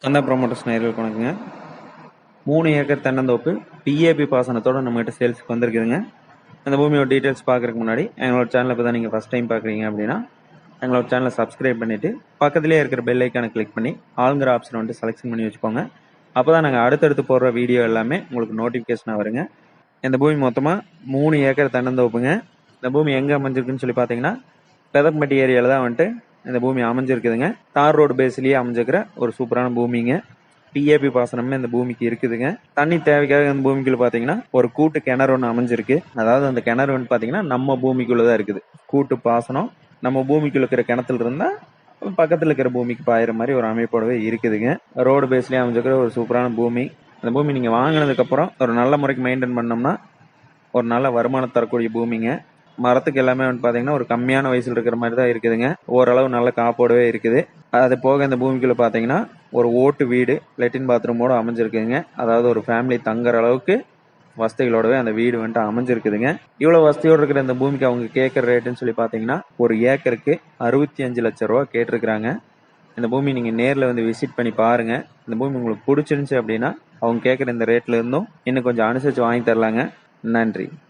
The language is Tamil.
சந்தா ப்ரொமோட்டர்ஸ் நேயர்களுக்கு வணக்கங்க. 3 ஏக்கர் தென்னந்தோப்பு பிஏபி பாசனத்தோட நம்மகிட்ட சேல்ஸ்க்கு வந்திருக்குதுங்க. அந்த பூமியோட டீட்டெயில்ஸ் பார்க்கறதுக்கு முன்னாடி எங்களோட சேனலை இப்போ தான் நீங்கள் ஃபஸ்ட் டைம் பார்க்குறீங்க அப்படின்னா எங்களோட சேனலை சப்ஸ்கிரைப் பண்ணிவிட்டு பக்கத்துலேயே இருக்கிற பெல் ஐக்கானை கிளிக் பண்ணி ஆளுங்கிற ஆப்ஷனை வந்துட்டு செலெக்ஷன் பண்ணி வச்சுக்கோங்க. அப்போ தான் நாங்கள் அடுத்தடுத்து போடுற வீடியோ எல்லாமே உங்களுக்கு நோட்டிஃபிகேஷனாக வருங்க. இந்த பூமி மொத்தமாக 3 ஏக்கர் தென்னந்தோப்புங்க. இந்த பூமி எங்கே அமைஞ்சிருக்குன்னு சொல்லி பார்த்தீங்கன்னா பெதப்பட்டி ஏரியாவில் தான் வந்துட்டு இந்த பூமி அமைஞ்சிருக்குதுங்க. தார் ரோடு பேஸ்லயே அமைஞ்சிருக்கிற ஒரு சூப்பரான பூமிங்க. பிஏபி பாசனமே இந்த பூமிக்கு இருக்குதுங்க. தண்ணி தேவைக்காக இந்த பூமிக்குள்ள பாத்தீங்கன்னா ஒரு கூட்டு கிணறு ஒன்று அமைஞ்சிருக்கு. அதாவது அந்த கிணறு வந்து பாத்தீங்கன்னா நம்ம பூமிக்குள்ளதான் இருக்குது. கூட்டு பாசனம் நம்ம பூமிக்குள்ள இருக்கிற கிணத்துல இருந்தா பக்கத்துல இருக்கிற பூமிக்கு பாயிற மாதிரி ஒரு அமைப்போடவே இருக்குதுங்க. ரோடு பேஸ்லயே அமைஞ்சிருக்கிற ஒரு சூப்பரான பூமி. அந்த பூமி நீங்க வாங்கினதுக்கு அப்புறம் ஒரு நல்ல முறைக்கு மெயின்டைன் பண்ணோம்னா ஒரு நல்ல வருமானம் தரக்கூடிய பூமிங்க. மரத்துக்கு எல்லாமே வந்து பாத்தீங்கன்னா ஒரு கம்மியான வயசுல இருக்கிற மாதிரி தான் இருக்குதுங்க. ஓரளவு நல்ல காப்போடவே இருக்குது. அது போக இந்த பூமிக்குள்ள பாத்தீங்கன்னா ஒரு ஓட்டு வீடு லெட்டின் பாத்ரூமோட அமைஞ்சிருக்குங்க. அதாவது ஒரு ஃபேமிலி தங்குற அளவுக்கு வசதிகளோடவே அந்த வீடு வந்துட்டு அமைஞ்சிருக்குதுங்க. இவ்வளவு வசதியோடு இருக்கிற இந்த பூமிக்கு அவங்க கேட்கற ரேட்டுன்னு சொல்லி பாத்தீங்கன்னா ஒரு ஏக்கருக்கு 65 லட்சம் ரூபா கேட்டிருக்கிறாங்க. இந்த பூமி நீங்க நேர்ல வந்து விசிட் பண்ணி பாருங்க. இந்த பூமி உங்களுக்கு பிடிச்சிருந்துச்சு அப்படின்னா அவங்க கேட்கற இந்த ரேட்ல இருந்தும் இன்னும் கொஞ்சம் அனுசரிச்சு வாங்கி தரலாங்க. நன்றி.